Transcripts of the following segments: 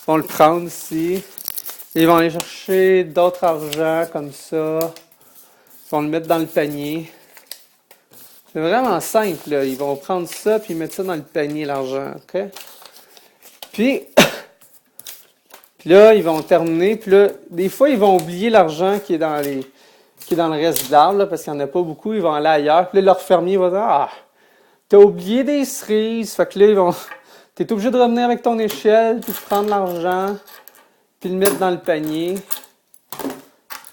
vont le prendre ici. Ils vont aller chercher d'autres argent comme ça. Ils vont le mettre dans le panier. C'est vraiment simple, là. Ils vont prendre ça puis mettre ça dans le panier, l'argent, OK? Puis, puis là, ils vont terminer. Puis là, des fois, ils vont oublier l'argent qui est dans le reste de l'arbre, là, parce qu'il n'y en a pas beaucoup. Ils vont aller ailleurs. Puis là, leur fermier va dire, ah, t'as oublié des cerises. Fait que là, t'es obligé de revenir avec ton échelle, puis de prendre l'argent, puis le mettre dans le panier.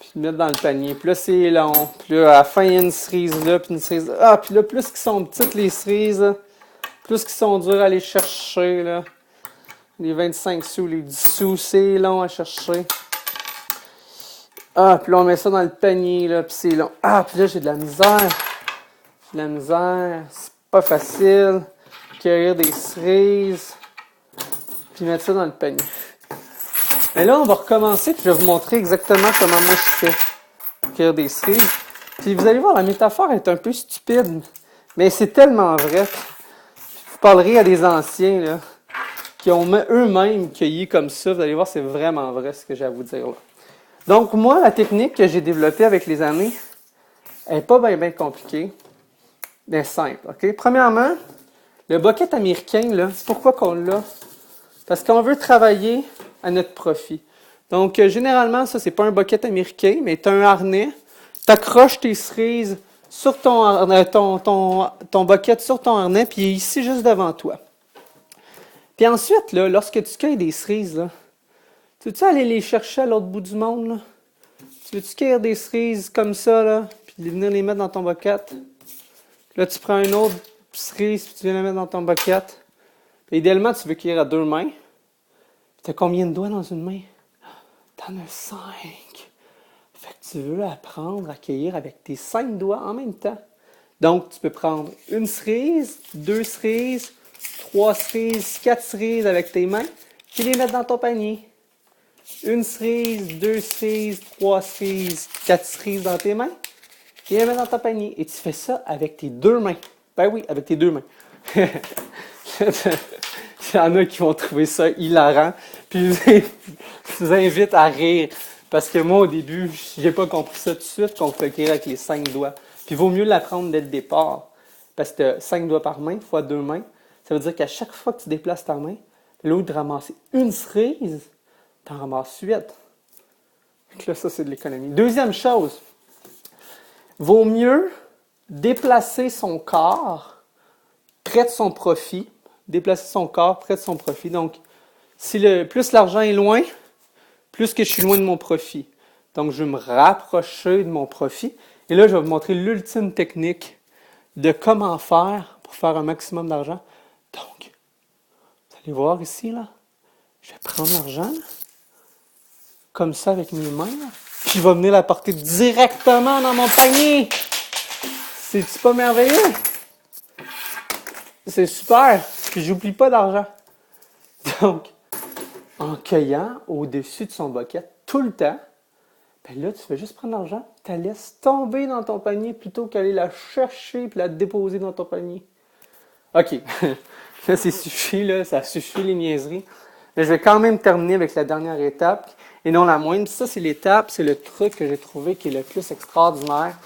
Puis le mettre dans le panier. Puis là, c'est long. Puis là, à la fin, il y a une cerise là, puis une cerise là. Ah, puis là, plus qu'ils sont petites, les cerises, là, plus qu'ils sont durs à aller chercher, là. Les 25 sous, les 10 sous, c'est long à chercher. Ah, puis là, on met ça dans le panier, là, puis c'est long. Ah, puis là, j'ai de la misère. J'ai de la misère. C'est pas facile. Cueillir des cerises. Puis mettre ça dans le panier. Mais là, on va recommencer, puis je vais vous montrer exactement comment moi je fais. Cueillir des cerises. Puis vous allez voir, la métaphore est un peu stupide. Mais c'est tellement vrai. Vous parlerez à des anciens, là, qui ont eux-mêmes cueilli comme ça. Vous allez voir, c'est vraiment vrai ce que j'ai à vous dire là. Donc, moi, la technique que j'ai développée avec les années, elle n'est pas bien compliquée, mais simple, OK? Premièrement, le bucket américain, là, c'est pourquoi qu'on l'a? Parce qu'on veut travailler à notre profit. Donc, généralement, ça, c'est pas un bucket américain, mais tu as un harnais, tu accroches tes cerises sur ton bucket sur ton harnais, puis il est ici juste devant toi. Puis ensuite, là, lorsque tu cueilles des cerises, là, tu veux-tu aller les chercher à l'autre bout du monde, là? Tu veux-tu cueillir des cerises comme ça, là, puis venir les mettre dans ton bucket? Là, tu prends une autre cerise, puis tu viens la mettre dans ton bucket. Puis, idéalement, tu veux cueillir à deux mains. Tu as combien de doigts dans une main? T'en as 5. Fait que tu veux apprendre à cueillir avec tes 5 doigts en même temps. Donc, tu peux prendre une cerise, 2 cerises, 3 cerises, 4 cerises avec tes mains, puis les mettre dans ton panier. Une cerise, 2 cerises, 3 cerises, 4 cerises dans tes mains, et les mettre dans ton panier. Et tu fais ça avec tes deux mains. Ben oui, avec tes deux mains. Il y en a qui vont trouver ça hilarant. Puis je vous invite à rire. Parce que moi, au début, j'ai pas compris ça tout de suite, qu'on peut cueillir avec les 5 doigts. Puis il vaut mieux l'apprendre dès le départ. Parce que 5 doigts par main, fois 2 mains, ça veut dire qu'à chaque fois que tu déplaces ta main, l'autre de ramasser une cerise, t'en ramasses 8. Donc là, ça, c'est de l'économie. Deuxième chose, vaut mieux déplacer son corps près de son profit. Déplacer son corps près de son profit. Donc, plus l'argent est loin, plus que je suis loin de mon profit. Donc, je vais me rapprocher de mon profit. Et là, je vais vous montrer l'ultime technique de comment faire pour faire un maximum d'argent. Donc, vous allez voir ici, là, je vais prendre l'argent, comme ça avec mes mains, là, puis je vais venir la porter directement dans mon panier. C'est-tu pas merveilleux? C'est super. Puis j'oublie pas d'argent. Donc, en cueillant au-dessus de son bucket tout le temps, ben là, tu fais juste prendre l'argent, tu la laisses tomber dans ton panier plutôt qu'aller la chercher et la déposer dans ton panier. OK. Là, c'est suffi, là. Ça suffit les niaiseries. Mais je vais quand même terminer avec la dernière étape, et non la moindre. Ça, c'est l'étape, c'est le truc que j'ai trouvé qui est le plus extraordinaire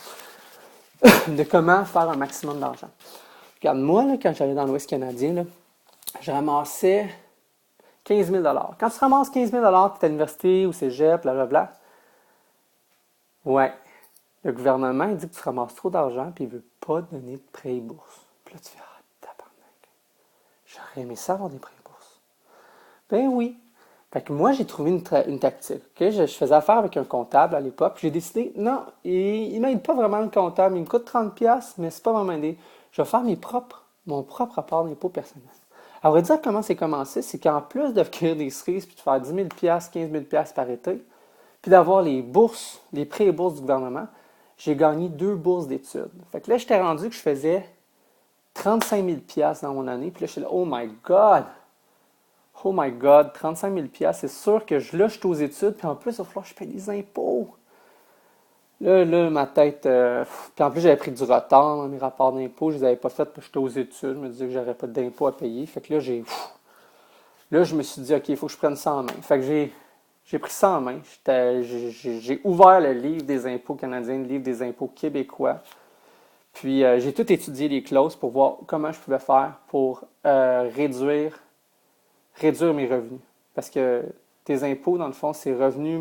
de comment faire un maximum d'argent. Regarde, moi, là, quand j'allais dans l'Ouest canadien, là, je ramassais 15 000 $. Quand tu ramasses 15 000 $, tu es à l'université ou cégep, blablabla, ouais, le gouvernement il dit que tu ramasses trop d'argent et il ne veut pas donner de prêt et bourse. Puis là, tu fais, ah, tabarnak, j'aurais aimé ça avoir des prêts et bourses. Ben oui. Fait que moi, j'ai trouvé une tactique. Okay? Je faisais affaire avec un comptable à l'époque. J'ai décidé, non, il ne m'aide pas vraiment le comptable. Il me coûte 30$, mais c'est pas vraiment aidé. Je vais faire mon propre rapport d'impôt personnel. À vrai dire, comment c'est commencé, c'est qu'en plus de cueillir des cerises, puis de faire 10 000$, 15 000$ par été, puis d'avoir les bourses, les prêts et bourses du gouvernement, j'ai gagné 2 bourses d'études. Fait que là, j'étais rendu que je faisais 35 000$ dans mon année. Puis là, je suis là, oh my God! Oh my God, 35 000$, c'est sûr que là, je suis aux études, puis en plus, il va falloir que je paye des impôts. Là, ma tête... puis en plus, j'avais pris du retard dans mes rapports d'impôts. Je les avais pas faits parce que j'étais aux études. Je me disais que j'aurais pas d'impôts à payer. Fait que là, Là, je me suis dit, OK, il faut que je prenne ça en main. Fait que j'ai pris ça en main. J'ai ouvert le livre des impôts canadiens, le livre des impôts québécois. Puis, j'ai tout étudié les clauses pour voir comment je pouvais faire pour réduire mes revenus. Parce que tes impôts, dans le fond, c'est revenus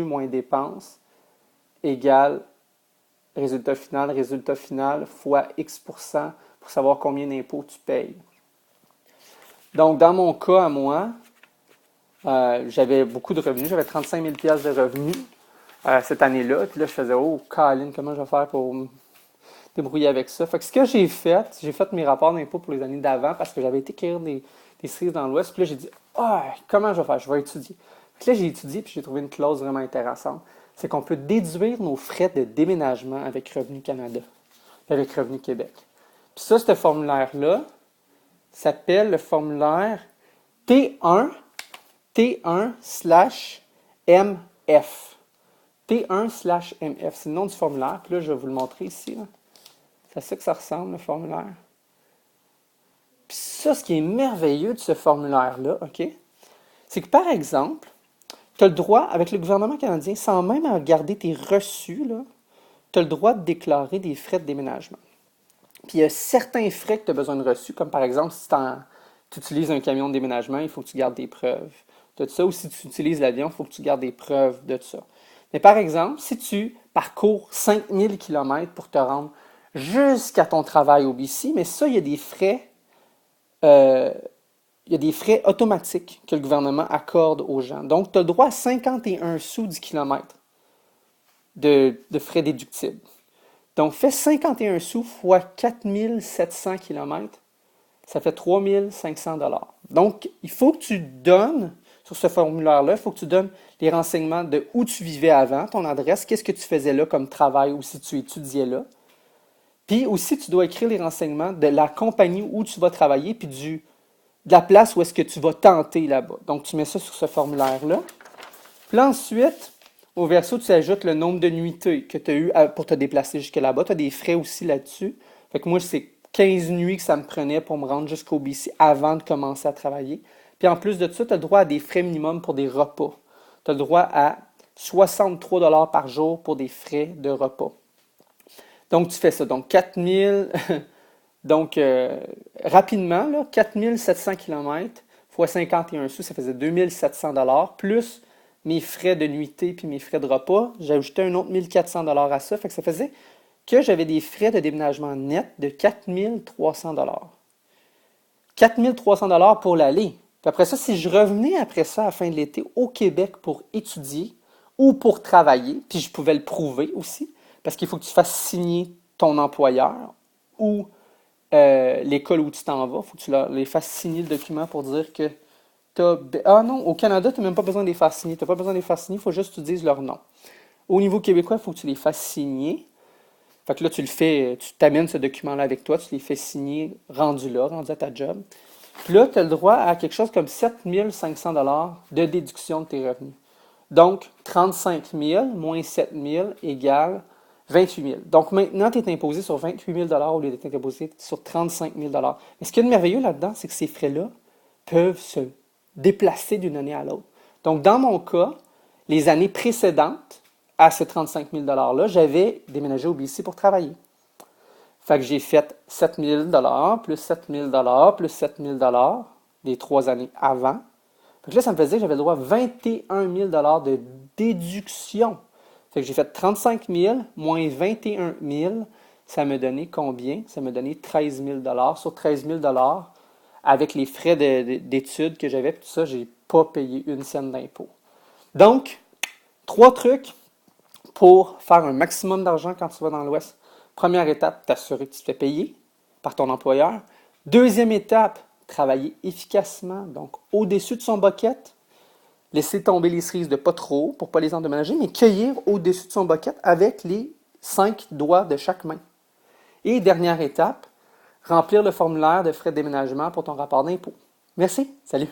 moins dépenses égale résultat final fois X% pour savoir combien d'impôts tu payes. Donc, dans mon cas à moi, j'avais beaucoup de revenus. J'avais 35 000 $ de revenus cette année-là. Puis là, je faisais, oh, Colin, comment je vais faire pour me débrouiller avec ça? Fait que ce que j'ai fait mes rapports d'impôts pour les années d'avant parce que j'avais été écrire des cerises dans l'Ouest. Puis là, j'ai dit, comment je vais faire? Je vais étudier. Puis là, j'ai étudié puis j'ai trouvé une clause vraiment intéressante. C'est qu'on peut déduire nos frais de déménagement avec Revenu Canada, avec Revenu Québec. Puis ça, ce formulaire-là s'appelle le formulaire T1/MF. T1/MF, c'est le nom du formulaire. Puis là, je vais vous le montrer ici. Là. C'est à ça que ça ressemble, le formulaire. Puis ça, ce qui est merveilleux de ce formulaire-là, OK, c'est que par exemple, tu as le droit, avec le gouvernement canadien, sans même regarder tes reçus, tu as le droit de déclarer des frais de déménagement. Puis il y a certains frais que tu as besoin de reçus, comme par exemple, si tu utilises un camion de déménagement, il faut que tu gardes des preuves de ça. Ou si tu utilises l'avion, il faut que tu gardes des preuves de ça. Mais par exemple, si tu parcours 5000 km pour te rendre jusqu'à ton travail au BC, mais ça, il y a des frais automatiques que le gouvernement accorde aux gens. Donc, tu as le droit à 51 sous du kilomètre de frais déductibles. Donc, fais 51 sous fois 4700 km, ça fait 3500 $. Donc, il faut que tu donnes, sur ce formulaire-là, il faut que tu donnes les renseignements de où tu vivais avant, ton adresse, qu'est-ce que tu faisais là comme travail ou si tu étudiais là. Puis aussi, tu dois écrire les renseignements de la compagnie où tu vas travailler, puis de la place où est-ce que tu vas tenter là-bas. Donc, tu mets ça sur ce formulaire-là. Puis là, ensuite, au verso, tu ajoutes le nombre de nuitées que tu as eu pour te déplacer jusque là-bas. Tu as des frais aussi là-dessus. Fait que moi, c'est 15 nuits que ça me prenait pour me rendre jusqu'au BC avant de commencer à travailler. Puis en plus de ça, tu as le droit à des frais minimums pour des repas. Tu as le droit à 63 $ par jour pour des frais de repas. Donc, tu fais ça. Donc, 4000... Donc, rapidement, là, 4700 km fois 51 sous, ça faisait 2700 $, plus mes frais de nuitée puis mes frais de repas. J'ai ajouté un autre 1400 $ à ça. Fait que ça faisait que j'avais des frais de déménagement net de 4300 $. 4300 $ pour l'aller. Puis après ça, si je revenais après ça à la fin de l'été au Québec pour étudier ou pour travailler, puis je pouvais le prouver aussi, parce qu'il faut que tu fasses signer ton employeur ou l'école où tu t'en vas, il faut que tu les fasses signer le document pour dire que tu as... Ah non, au Canada, tu n'as même pas besoin de les faire signer. Tu n'as pas besoin de les faire signer, il faut juste que tu dises leur nom. Au niveau québécois, il faut que tu les fasses signer. Fait que là, tu le fais, tu t'amènes ce document-là avec toi, tu les fais signer rendu à ta job. Puis là, tu as le droit à quelque chose comme 7 500 $ de déduction de tes revenus. Donc, 35 000 moins 7 000 égale 28 000. Donc maintenant, tu es imposé sur 28 000 $ au lieu d'être imposé sur 35 000 $. Mais ce qui est merveilleux là-dedans, c'est que ces frais-là peuvent se déplacer d'une année à l'autre. Donc dans mon cas, les années précédentes à ce 35 000 $-là, j'avais déménagé au BC pour travailler. Fait que j'ai fait 7 000 $ plus 7 000 $ plus 7 000 $ les 3 années avant. Fait que là, ça me faisait que j'avais le droit à 21 000 $ de déduction. Fait que j'ai fait 35 000 moins 21 000, ça me donnait combien? Ça me donnait 13 000 $. Sur 13 000 $, avec les frais d'études que j'avais, tout ça, j'ai pas payé une scène d'impôt. Donc, 3 trucs pour faire un maximum d'argent quand tu vas dans l'Ouest. Première étape, t'assurer que tu te fais payer par ton employeur. Deuxième étape, travailler efficacement, donc au-dessus de son bucket. Laisser tomber les cerises de pas trop pour ne pas les endommager, mais cueillir au-dessus de son bucket avec les 5 doigts de chaque main. Et dernière étape, remplir le formulaire de frais de déménagement pour ton rapport d'impôt. Merci, salut!